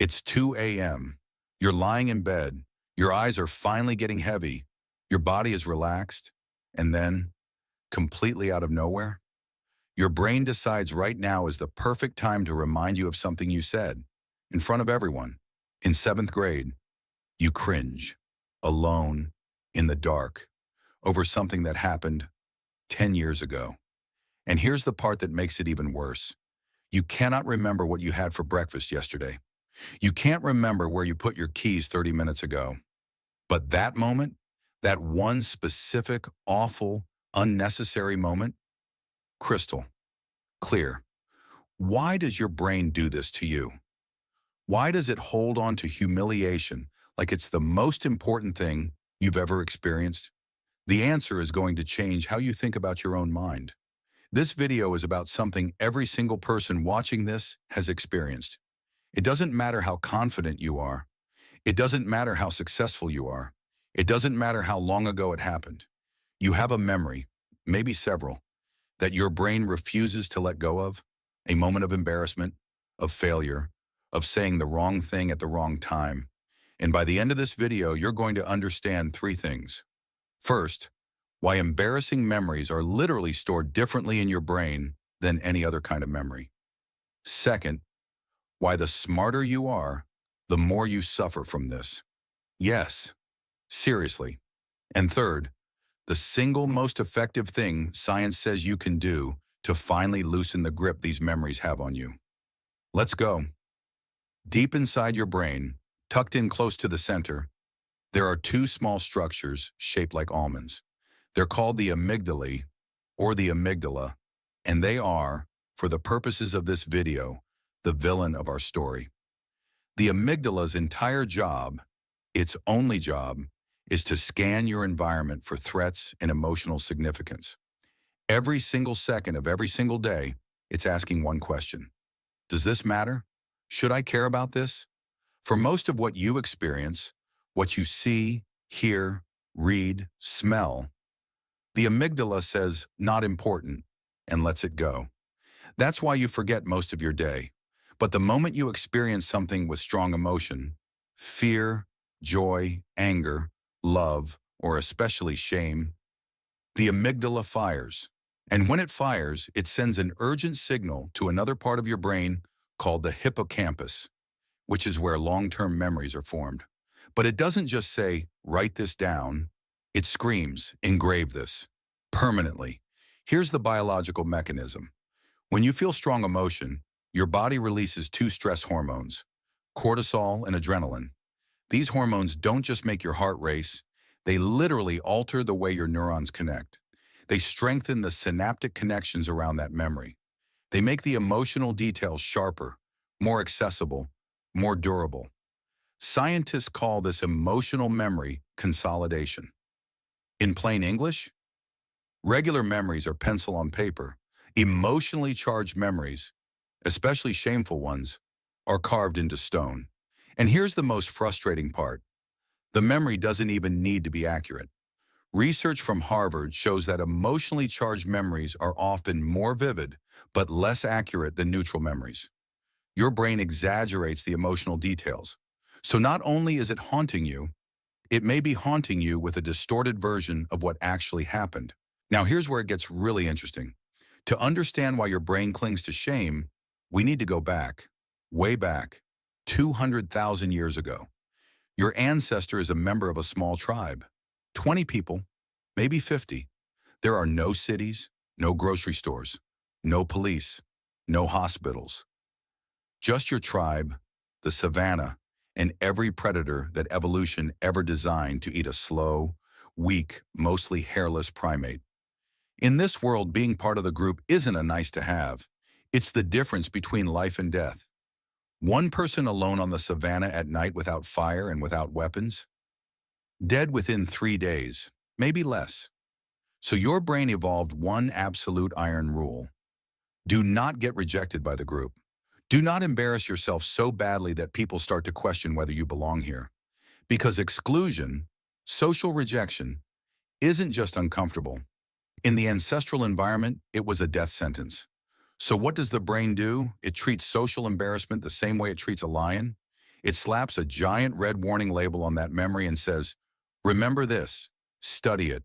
It's 2 a.m. You're lying in bed. Your eyes are finally getting heavy. Your body is relaxed. And then, completely out of nowhere, your brain decides right now is the perfect time to remind you of something you said in front of everyone. In seventh grade, you cringe, alone, in the dark, over something that happened 10 years ago. And here's the part that makes it even worse. You cannot remember what you had for breakfast yesterday. You can't remember where you put your keys 30 minutes ago. But that moment, that one specific, awful, unnecessary moment, crystal clear. Why does your brain do this to you? Why does it hold on to humiliation like it's the most important thing you've ever experienced? The answer is going to change how you think about your own mind. This video is about something every single person watching this has experienced. It doesn't matter how confident you are. It doesn't matter how successful you are. It doesn't matter how long ago it happened. You have a memory, maybe several, that your brain refuses to let go of, a moment of embarrassment, of failure, of saying the wrong thing at the wrong time. And by the end of this video, you're going to understand three things. First, why embarrassing memories are literally stored differently in your brain than any other kind of memory. Second, why the smarter you are, the more you suffer from this. Yes, seriously. And third, the single most effective thing science says you can do to finally loosen the grip these memories have on you. Let's go. Deep inside your brain, tucked in close to the center, there are two small structures shaped like almonds. They're called the amygdala, or the amygdala, and they are, for the purposes of this video, the villain of our story. The amygdala's entire job, its only job, is to scan your environment for threats and emotional significance. Every single second of every single day, it's asking one question. Does this matter? Should I care about this? For most of what you experience, what you see, hear, read, smell, the amygdala says not important and lets it go. That's why you forget most of your day. But the moment you experience something with strong emotion, fear, joy, anger, love, or especially shame, the amygdala fires. And when it fires, it sends an urgent signal to another part of your brain called the hippocampus, which is where long-term memories are formed. But it doesn't just say, write this down. It screams, engrave this, permanently. Here's the biological mechanism. When you feel strong emotion, your body releases two stress hormones, cortisol and adrenaline. These hormones don't just make your heart race, they literally alter the way your neurons connect. They strengthen the synaptic connections around that memory. They make the emotional details sharper, more accessible, more durable. Scientists call this emotional memory consolidation. In plain English, regular memories are pencil on paper. Emotionally charged memories, especially shameful ones, are carved into stone. And here's the most frustrating part. The memory doesn't even need to be accurate. Research from Harvard shows that emotionally charged memories are often more vivid, but less accurate than neutral memories. Your brain exaggerates the emotional details. So not only is it haunting you, it may be haunting you with a distorted version of what actually happened. Now here's where it gets really interesting. To understand why your brain clings to shame, we need to go back, way back, 200,000 years ago. Your ancestor is a member of a small tribe, 20 people, maybe 50. There are no cities, no grocery stores, no police, no hospitals. Just your tribe, the savannah, and every predator that evolution ever designed to eat a slow, weak, mostly hairless primate. In this world, being part of the group isn't a nice to have. It's the difference between life and death. One person alone on the savannah at night without fire and without weapons, dead within 3 days, maybe less. So your brain evolved one absolute iron rule. Do not get rejected by the group. Do not embarrass yourself so badly that people start to question whether you belong here. Because exclusion, social rejection, isn't just uncomfortable. In the ancestral environment, it was a death sentence. So what does the brain do? It treats social embarrassment the same way it treats a lion. It slaps a giant red warning label on that memory and says, remember this, study it,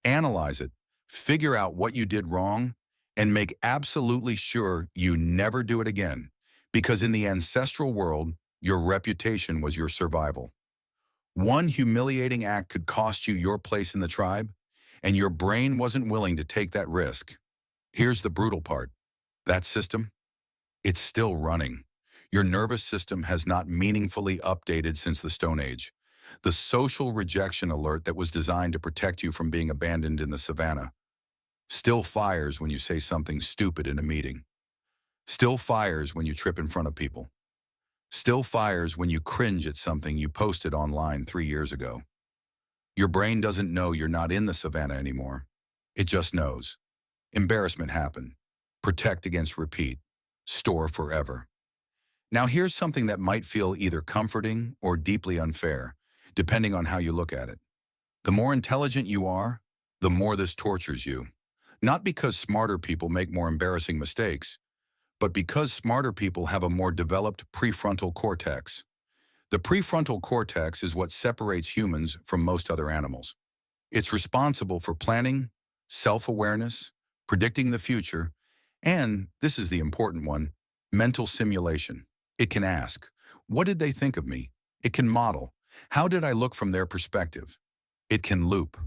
analyze it, figure out what you did wrong, and make absolutely sure you never do it again. Because in the ancestral world, your reputation was your survival. One humiliating act could cost you your place in the tribe, and your brain wasn't willing to take that risk. Here's the brutal part. That system, it's still running. Your nervous system has not meaningfully updated since the Stone Age. The social rejection alert that was designed to protect you from being abandoned in the savannah still fires when you say something stupid in a meeting. Still fires when you trip in front of people. Still fires when you cringe at something you posted online 3 years ago. Your brain doesn't know you're not in the savannah anymore. It just knows. Embarrassment happened. Protect against repeat. Store forever. Now here's something that might feel either comforting or deeply unfair, depending on how you look at it. The more intelligent you are, the more this tortures you. Not because smarter people make more embarrassing mistakes, but because smarter people have a more developed prefrontal cortex. The prefrontal cortex is what separates humans from most other animals. It's responsible for planning, self-awareness, predicting the future, and, this is the important one, mental simulation. It can ask, what did they think of me? It can model, how did I look from their perspective? It can loop.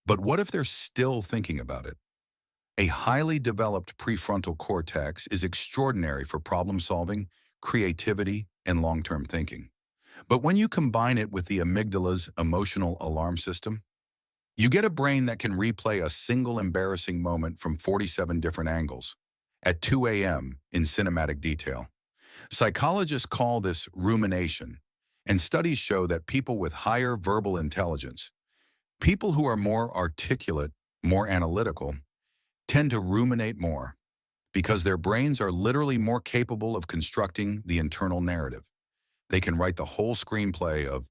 But what if they're still thinking about it? A highly developed prefrontal cortex is extraordinary for problem solving, creativity, and long-term thinking. But when you combine it with the amygdala's emotional alarm system, you get a brain that can replay a single embarrassing moment from 47 different angles at 2 a.m. in cinematic detail. Psychologists call this rumination, and studies show that people with higher verbal intelligence, people who are more articulate, more analytical, tend to ruminate more because their brains are literally more capable of constructing the internal narrative. They can write the whole screenplay of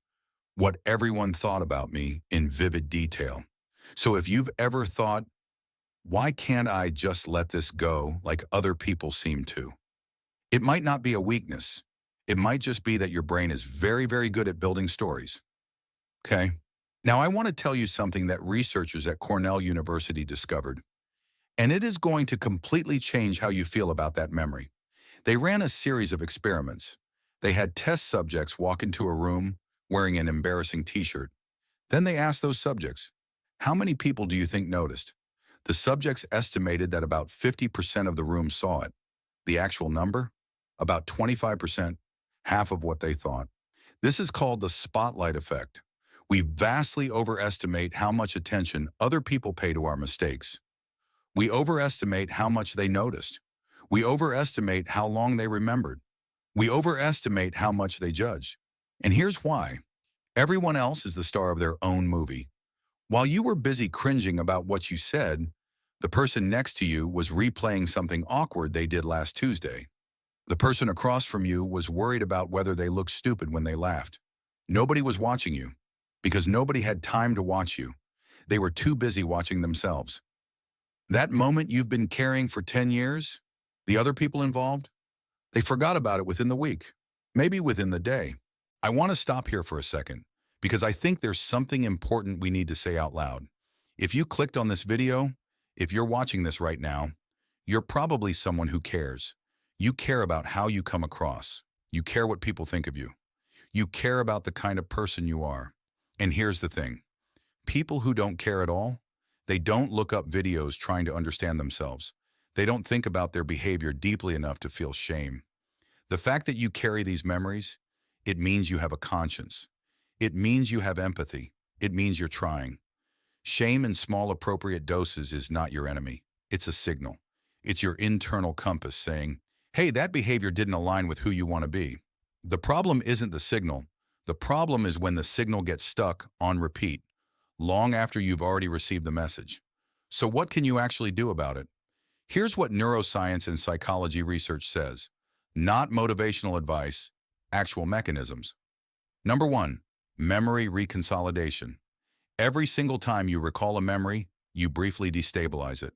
what everyone thought about me in vivid detail. So if you've ever thought, why can't I just let this go like other people seem to? It might not be a weakness. It might just be that your brain is very, very good at building stories. Okay? Now I want to tell you something that researchers at Cornell University discovered, and it is going to completely change how you feel about that memory. They ran a series of experiments. They had test subjects walk into a room wearing an embarrassing t-shirt. Then they asked those subjects, how many people do you think noticed? The subjects estimated that about 50% of the room saw it. The actual number? About 25%, half of what they thought. This is called the spotlight effect. We vastly overestimate how much attention other people pay to our mistakes. We overestimate how much they noticed. We overestimate how long they remembered. We overestimate how much they judged. And here's why. Everyone else is the star of their own movie. While you were busy cringing about what you said, the person next to you was replaying something awkward they did last Tuesday. The person across from you was worried about whether they looked stupid when they laughed. Nobody was watching you because nobody had time to watch you. They were too busy watching themselves. That moment you've been carrying for 10 years, the other people involved, they forgot about it within the week, maybe within the day. I want to stop here for a second because I think there's something important we need to say out loud. If you clicked on this video, if you're watching this right now, you're probably someone who cares. You care about how you come across. You care what people think of you. You care about the kind of person you are. And here's the thing. People who don't care at all, they don't look up videos trying to understand themselves. They don't think about their behavior deeply enough to feel shame. The fact that you carry these memories, it means you have a conscience. It means you have empathy. It means you're trying. Shame in small appropriate doses is not your enemy. It's a signal. It's your internal compass saying, hey, that behavior didn't align with who you want to be. The problem isn't the signal. The problem is when the signal gets stuck on repeat, long after you've already received the message. So what can you actually do about it? Here's what neuroscience and psychology research says. Not motivational advice, actual mechanisms. Number 1, memory reconsolidation. Every single time you recall a memory, you briefly destabilize it.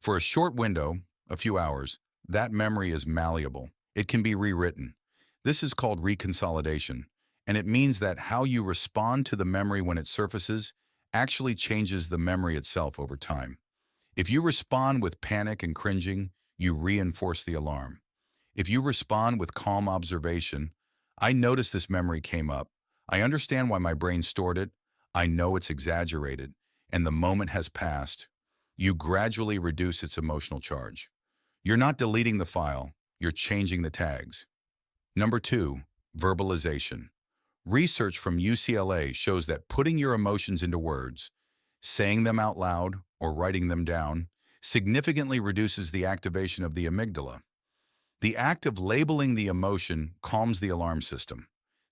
For a short window, a few hours, that memory is malleable. It can be rewritten. This is called reconsolidation, and it means that how you respond to the memory when it surfaces actually changes the memory itself over time. If you respond with panic and cringing, you reinforce the alarm. If you respond with calm observation, I noticed this memory came up. I understand why my brain stored it. I know it's exaggerated, and the moment has passed. You gradually reduce its emotional charge. You're not deleting the file, you're changing the tags. Number two, verbalization. Research from UCLA shows that putting your emotions into words, saying them out loud or writing them down, significantly reduces the activation of the amygdala. The act of labeling the emotion calms the alarm system.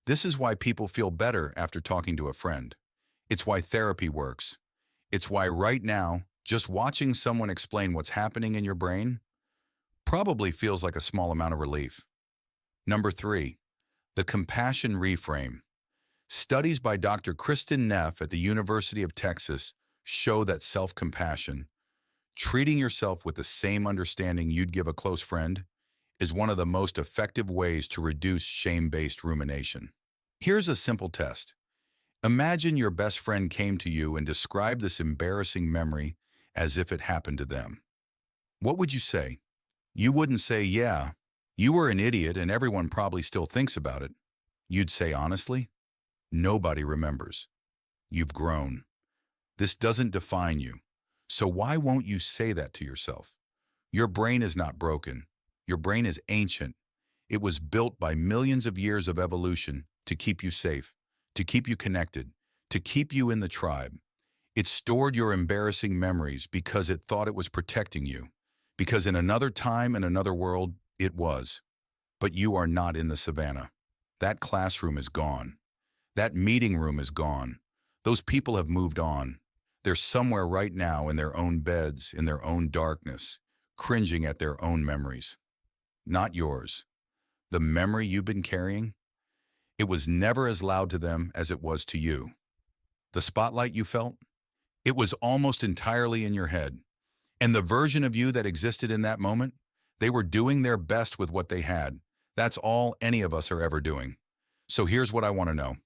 This is why people feel better after talking to a friend. It's why therapy works. It's why right now, just watching someone explain what's happening in your brain probably feels like a small amount of relief. Number three, the compassion reframe. Studies by Dr. Kristen Neff at the University of Texas show that self-compassion, treating yourself with the same understanding you'd give a close friend, is one of the most effective ways to reduce shame-based rumination. Here's a simple test. Imagine your best friend came to you and described this embarrassing memory as if it happened to them. What would you say? You wouldn't say, yeah, you were an idiot and everyone probably still thinks about it. You'd say, honestly, nobody remembers. You've grown. This doesn't define you. So why won't you say that to yourself? Your brain is not broken. Your brain is ancient. It was built by millions of years of evolution to keep you safe, to keep you connected, to keep you in the tribe. It stored your embarrassing memories because it thought it was protecting you, because in another time and another world, it was. But you are not in the savannah. That classroom is gone. That meeting room is gone. Those people have moved on. They're somewhere right now in their own beds, in their own darkness, cringing at their own memories. Not yours. The memory you've been carrying, it was never as loud to them as it was to you. The spotlight you felt, it was almost entirely in your head. And the version of you that existed in that moment, they were doing their best with what they had. That's all any of us are ever doing. So here's what I want to know.